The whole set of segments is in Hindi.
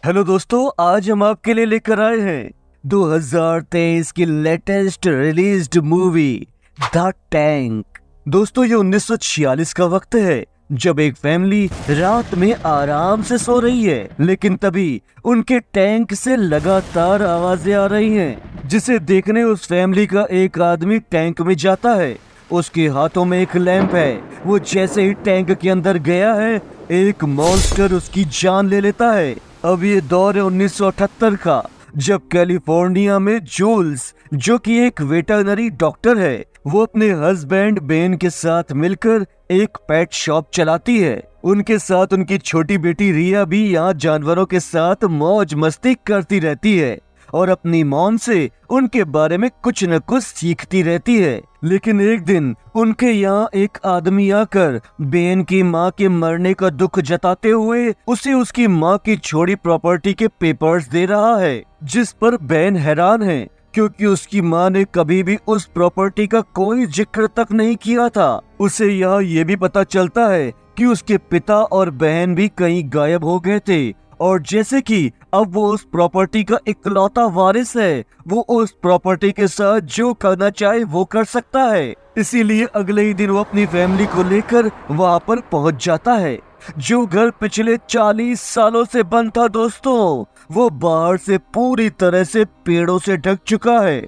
हेलो दोस्तों, आज हम आपके लिए लेकर आए हैं 2023 की latest released movie the tank. दोस्तों, ये 1946 का वक्त है जब एक फैमिली रात में आराम से सो रही है, लेकिन तभी उनके टैंक से लगातार आवाजें आ रही हैं, जिसे देखने उस फैमिली का एक आदमी टैंक में जाता है। उसके हाथों में एक लैंप है। वो जैसे ही टैंक के अंदर गया है, एक मॉन्स्टर उसकी जान ले लेता है। अब ये दौर है 1978 का, जब कैलिफोर्निया में जूल्स, जो कि एक वेटरनरी डॉक्टर है, वो अपने हस्बैंड बेन के साथ मिलकर एक पेट शॉप चलाती है। उनके साथ उनकी छोटी बेटी रिया भी यहाँ जानवरों के साथ मौज मस्ती करती रहती है और अपनी मॉम से उनके बारे में कुछ न कुछ सीखती रहती है। लेकिन एक दिन उनके यहाँ एक आदमी आकर बेन की माँ के मरने का दुख जताते हुए उसे उसकी माँ की छोड़ी प्रॉपर्टी के पेपर्स दे रहा है, जिस पर बेन हैरान है क्योंकि उसकी माँ ने कभी भी उस प्रॉपर्टी का कोई जिक्र तक नहीं किया था। उसे यहाँ ये भी पता चलता है कि उसके पिता और बहन भी कहीं गायब हो गए थे और जैसे कि अब वो उस प्रॉपर्टी का इकलौता वारिस है, वो उस प्रॉपर्टी के साथ जो करना चाहे वो कर सकता है। इसीलिए अगले ही दिन वो अपनी फैमिली को लेकर वहाँ पर पहुँच जाता है। जो घर पिछले 40 सालों से बंद था दोस्तों, वो बाहर से पूरी तरह से पेड़ों से ढक चुका है।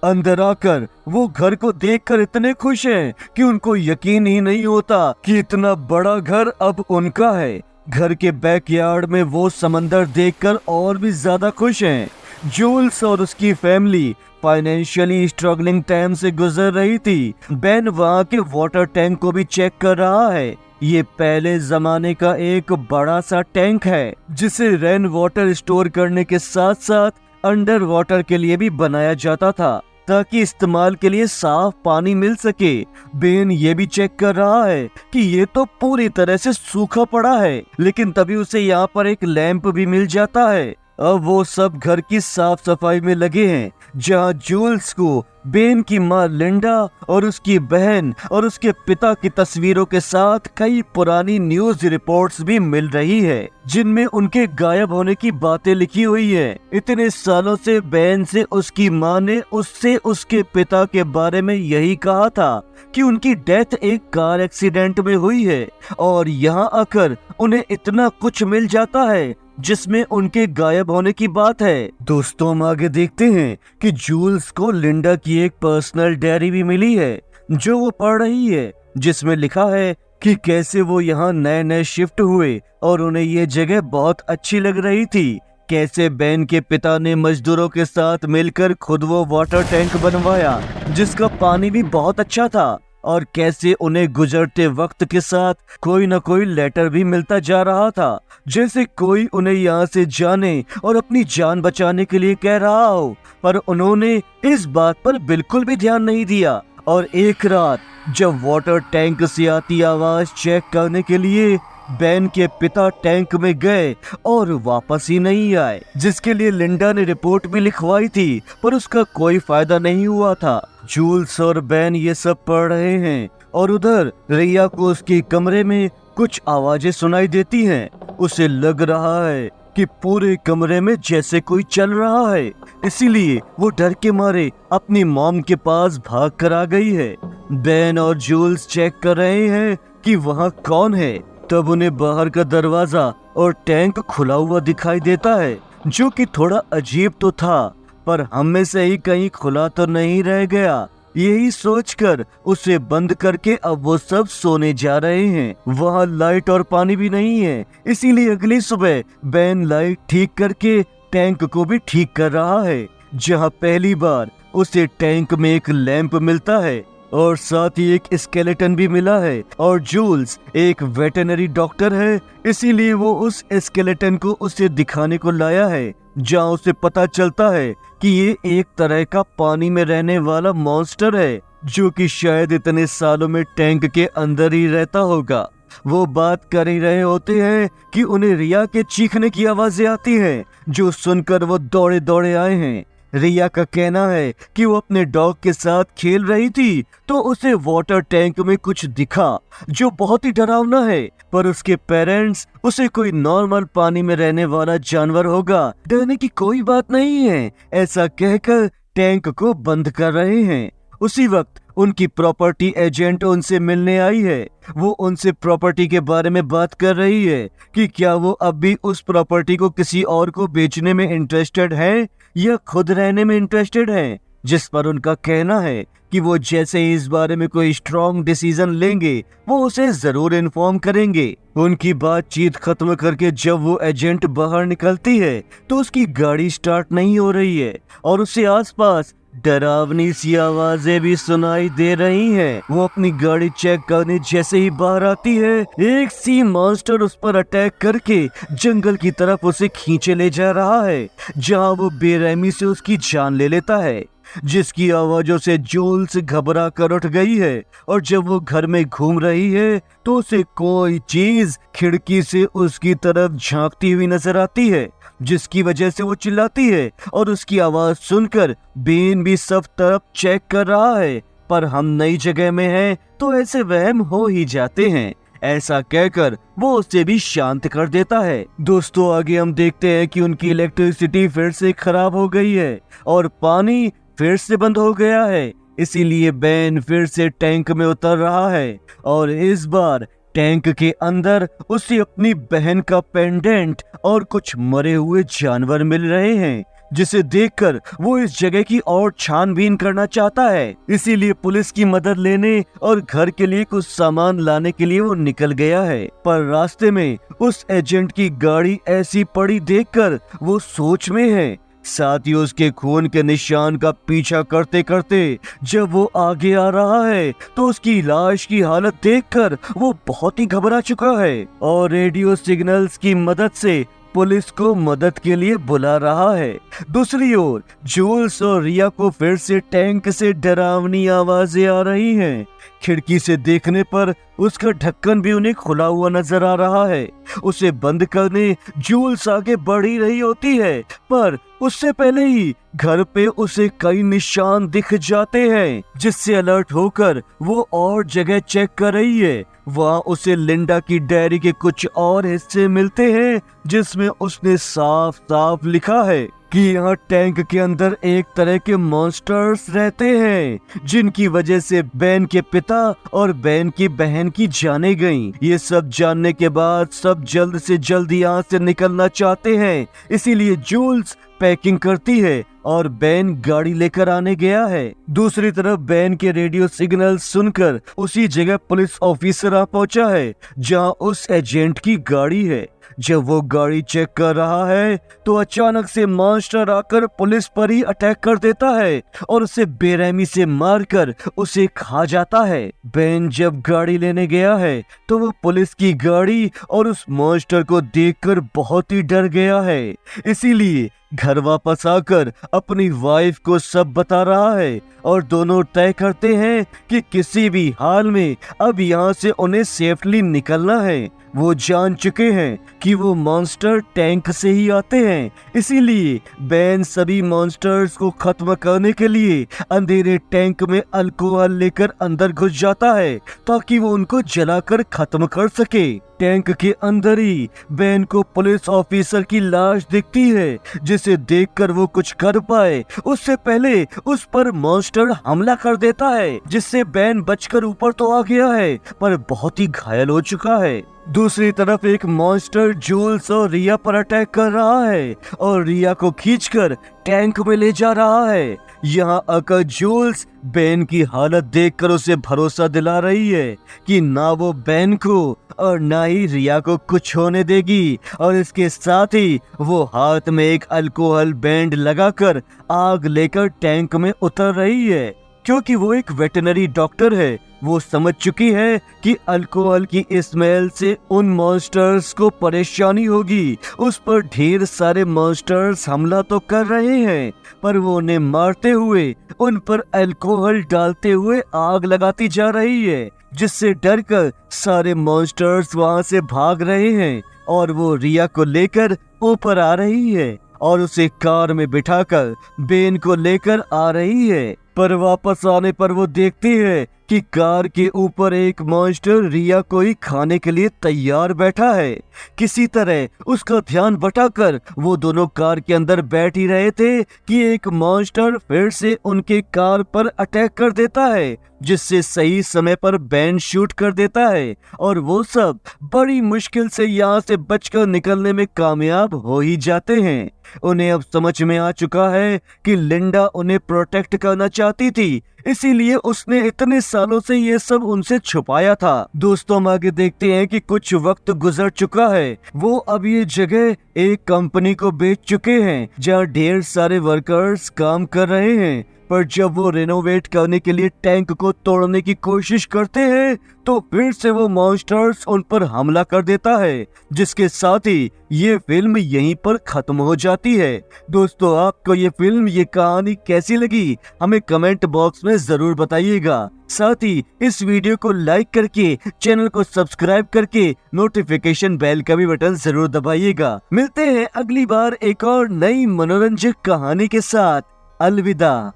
अंदर आकर वो घर को देखकर इतने खुश हैं कि उनको यकीन ही नहीं होता कि इतना बड़ा घर अब उनका है। घर के बैकयार्ड में वो समंदर देखकर और भी ज्यादा खुश हैं। जूल्स और उसकी फैमिली फाइनेंशियली स्ट्रगलिंग टाइम से गुजर रही थी। बेन वहाँ के वाटर टैंक को भी चेक कर रहा है। ये पहले जमाने का एक बड़ा सा टैंक है, जिसे रेन वाटर स्टोर करने के साथ साथ अंडर वाटर के लिए भी बनाया जाता था, ताकि इस्तेमाल के लिए साफ पानी मिल सके। बेन ये भी चेक कर रहा है कि ये तो पूरी तरह से सूखा पड़ा है, लेकिन तभी उसे यहाँ पर एक लैंप भी मिल जाता है। अब वो सब घर की साफ सफाई में लगे हैं, जहाँ जूल्स को बेन की माँ लिंडा और उसकी बहन और उसके पिता की तस्वीरों के साथ कई पुरानी न्यूज रिपोर्ट्स भी मिल रही है, जिनमें उनके गायब होने की बातें लिखी हुई है। इतने सालों से बहन से उसकी माँ ने उससे उसके पिता के बारे में यही कहा था कि उनकी डेथ एक कार एक्सीडेंट में हुई है, और यहाँ आकर उन्हें इतना कुछ मिल जाता है जिसमें उनके गायब होने की बात है। दोस्तों, हम आगे देखते हैं कि जूल्स को लिंडा की एक पर्सनल डायरी भी मिली है, जो वो पढ़ रही है, जिसमें लिखा है कि कैसे वो यहाँ नए नए शिफ्ट हुए और उन्हें ये जगह बहुत अच्छी लग रही थी। कैसे बेन के पिता ने मजदूरों के साथ मिलकर खुद वो वाटर टैंक बनवाया, जिसका पानी भी बहुत अच्छा था, और कैसे उन्हें गुजरते वक्त के साथ कोई न कोई लेटर भी मिलता जा रहा था, जैसे कोई उन्हें यहाँ से जाने और अपनी जान बचाने के लिए कह रहा हो। पर उन्होंने इस बात पर बिल्कुल भी ध्यान नहीं दिया, और एक रात जब वाटर टैंक से आती आवाज चेक करने के लिए बेन के पिता टैंक में गए और वापस ही नहीं आए, जिसके लिए लिंडा ने रिपोर्ट भी लिखवाई थी, पर उसका कोई फायदा नहीं हुआ था। जूल्स और बेन ये सब पढ़ रहे हैं और उधर रिया को उसके कमरे में कुछ आवाजें सुनाई देती हैं। उसे लग रहा है कि पूरे कमरे में जैसे कोई चल रहा है, इसीलिए वो डर के मारे अपनी मॉम के पास भाग कर आ गई है। बेन और जूल्स चेक कर रहे हैं कि वहाँ कौन है, तब उन्हें बाहर का दरवाजा और टैंक खुला हुआ दिखाई देता है, जो कि थोड़ा अजीब तो था, पर हम में से ही कहीं खुला तो नहीं रह गया। यही सोचकर उसे बंद करके अब वो सब सोने जा रहे हैं। वहाँ लाइट और पानी भी नहीं है, इसीलिए अगली सुबह बेन लाइट ठीक करके टैंक को भी ठीक कर रहा है, जहाँ पहली बार उसे टैंक में एक लैंप मिलता है और साथ ही एक स्केलेटन भी मिला है। और जूल्स एक वेटरनरी डॉक्टर है, इसीलिए वो उस स्केलेटन को उसे दिखाने को लाया है, जहाँ उसे पता चलता है कि ये एक तरह का पानी में रहने वाला मॉन्स्टर है, जो कि शायद इतने सालों में टैंक के अंदर ही रहता होगा। वो बात कर ही रहे होते हैं कि उन्हें रिया के चीखने की आवाजें आती हैं, जो सुनकर वो दौड़े दौड़े आए हैं। रिया का कहना है कि वो अपने डॉग के साथ खेल रही थी तो उसे वाटर टैंक में कुछ दिखा जो बहुत ही डरावना है, पर उसके पेरेंट्स उसे कोई नॉर्मल पानी में रहने वाला जानवर होगा, डरने की कोई बात नहीं है, ऐसा कहकर टैंक को बंद कर रहे हैं। उसी वक्त उनकी प्रॉपर्टी एजेंट उनसे मिलने आई है। वो उनसे प्रॉपर्टी के बारे में बात कर रही है कि क्या वो अब भी उस प्रॉपर्टी को किसी और को बेचने में इंटरेस्टेड है या खुद रहने में इंटरेस्टेड है, जिस पर उनका कहना है कि वो जैसे ही इस बारे में कोई स्ट्रॉन्ग डिसीजन लेंगे वो उसे जरूर इन्फॉर्म करेंगे। उनकी बातचीत खत्म करके जब वो एजेंट बाहर निकलती है तो उसकी गाड़ी स्टार्ट नहीं हो रही है और उसे आसपास डरावनी सी आवाजें भी सुनाई दे रही हैं। वो अपनी गाड़ी चेक करने जैसे ही बाहर आती है, एक सी मॉन्स्टर उस पर अटैक करके जंगल की तरफ उसे खींचे ले जा रहा है, जहां वो बेरहमी से उसकी जान ले लेता है, जिसकी आवाजों से जूल्स घबरा कर उठ गई है। और जब वो घर में घूम रही है तो उसे कोई चीज खिड़की से उसकी तरफ झांकती हुई नजर आती है, जिसकी वजह से वो चिल्लाती है और उसकी आवाज सुनकर बेन भी सब तरफ चेक कर रहा है, पर हम नई जगह में हैं तो ऐसे वहम हो ही जाते हैं। ऐसा कहकर वो उसे भी शांत कर देता है। दोस्तों आगे हम देखते हैं कि उनकी इलेक्ट्रिसिटी फिर से खराब हो गई है और पानी फिर से बंद हो गया है, इसीलिए बेन फिर से टैंक में उतर रहा है और इस बार टैंक के अंदर उसे अपनी बहन का पेंडेंट और कुछ मरे हुए जानवर मिल रहे हैं, जिसे देखकर वो इस जगह की और छानबीन करना चाहता है। इसीलिए पुलिस की मदद लेने और घर के लिए कुछ सामान लाने के लिए वो निकल गया है, पर रास्ते में उस एजेंट की गाड़ी ऐसी पड़ी देखकर वो सोच में है। साथ ही उसके खून के निशान का पीछा करते करते जब वो आगे आ रहा है तो उसकी लाश की हालत देखकर वो बहुत ही घबरा चुका है और रेडियो सिग्नल्स की मदद से पुलिस को मदद के लिए बुला रहा है। दूसरी ओर जूल्स और रिया को फिर से टैंक से डरावनी आवाजें आ रही हैं। खिड़की से देखने पर उसका ढक्कन भी उन्हें खुला हुआ नजर आ रहा है। उसे बंद करने जूल्स आगे बढ़ ही रही होती है, पर उससे पहले ही घर पे उसे कई निशान दिख जाते हैं, जिससे अलर्ट होकर वो और जगह चेक कर रही है। वहाँ उसे लिंडा की डायरी के कुछ और हिस्से मिलते हैं, जिसमें उसने साफ साफ लिखा है कि यहाँ टैंक के अंदर एक तरह के मॉन्स्टर्स रहते हैं, जिनकी वजह से बेन के पिता और बेन की बहन की जाने गईं। ये सब जानने के बाद सब जल्द से जल्द यहाँ से निकलना चाहते हैं, इसीलिए जूल्स पैकिंग करती है और बेन गाड़ी लेकर आने गया है। दूसरी तरफ बेन के रेडियो सिग्नल सुनकर उसी जगह पुलिस ऑफिसर आ पहुंचा है, जहां उस एजेंट की गाड़ी है। जब वो गाड़ी चेक कर रहा है तो अचानक से मॉन्स्टर आकर पुलिस पर ही अटैक कर देता है और उसे बेरहमी से मारकर उसे खा जाता है। बेन जब गाड़ी लेने गया है तो वो पुलिस की गाड़ी और उस मॉन्स्टर को देखकर बहुत ही डर गया है, इसीलिए घर वापस आकर अपनी वाइफ को सब बता रहा है और दोनों तय करते हैं कि किसी भी हाल में अब यहाँ से उन्हें सेफली निकलना है। वो जान चुके हैं कि वो मॉन्स्टर टैंक से ही आते हैं, इसीलिए बेन सभी मॉन्स्टर्स को खत्म करने के लिए अंधेरे टैंक में अल्कोहल लेकर अंदर घुस जाता है ताकि वो उनको जलाकर खत्म कर सके। टैंक के अंदर ही बेन को पुलिस ऑफिसर की लाश दिखती है, जिसे देखकर वो कुछ कर पाए उससे पहले उस पर मॉन्स्टर हमला कर देता है, जिससे बेन बचकर ऊपर तो आ गया है पर बहुत ही घायल हो चुका है। दूसरी तरफ एक मॉन्स्टर जूल्स और रिया पर अटैक कर रहा है और रिया को खींचकर टैंक में ले जा रहा है। यहाँ आकर जूल्स बेन की हालत देखकर उसे भरोसा दिला रही है कि ना वो बेन को और ना ही रिया को कुछ होने देगी, और इसके साथ ही वो हाथ में एक अल्कोहल बैंड लगाकर आग लेकर टैंक में उतर रही है। क्योंकि वो एक वेटनरी डॉक्टर है, वो समझ चुकी है कि अल्कोहल की स्मेल से उन मॉन्स्टर्स को परेशानी होगी। उस पर ढेर सारे मॉन्स्टर्स हमला तो कर रहे हैं, पर वो उन्हें मारते हुए उन पर अल्कोहल डालते हुए आग लगाती जा रही है, जिससे डरकर सारे मॉन्स्टर्स वहां से भाग रहे हैं और वो रिया को लेकर ऊपर आ रही है। और उसे कार में बिठाकर बेन को लेकर आ रही है। पर वापस आने पर वो देखती है कि कार के ऊपर एक मॉन्स्टर रिया को ही खाने के लिए तैयार बैठा है। किसी तरह उसका ध्यान बटाकर वो दोनों कार के अंदर बैठ ही रहे थे कि एक मॉन्स्टर फिर से उनके कार पर अटैक कर देता है, जिससे सही समय पर बैन शूट कर देता है और वो सब बड़ी मुश्किल से यहाँ से बचकर निकलने में कामयाब हो ही जाते हैं। उन्हें अब समझ में आ चुका है कि लिंडा उन्हें प्रोटेक्ट करना चाहती थी, इसीलिए उसने इतने सालों से ये सब उनसे छुपाया था। दोस्तों हम आगे देखते हैं कि कुछ वक्त गुजर चुका है। वो अब ये जगह एक कंपनी को बेच चुके हैं जहाँ ढेर सारे वर्कर्स काम कर रहे हैं। पर जब वो रेनोवेट करने के लिए टैंक को तोड़ने की कोशिश करते हैं तो फिर से वो मॉन्स्टर्स उन पर हमला कर देता है, जिसके साथ ही ये फिल्म यहीं पर खत्म हो जाती है। दोस्तों आपको ये फिल्म, ये कहानी कैसी लगी हमें कमेंट बॉक्स में जरूर बताइएगा। साथ ही इस वीडियो को लाइक करके चैनल को सब्सक्राइब करके नोटिफिकेशन बेल का भी बटन जरूर दबाइएगा। मिलते हैं अगली बार एक और नई मनोरंजक कहानी के साथ। अलविदा।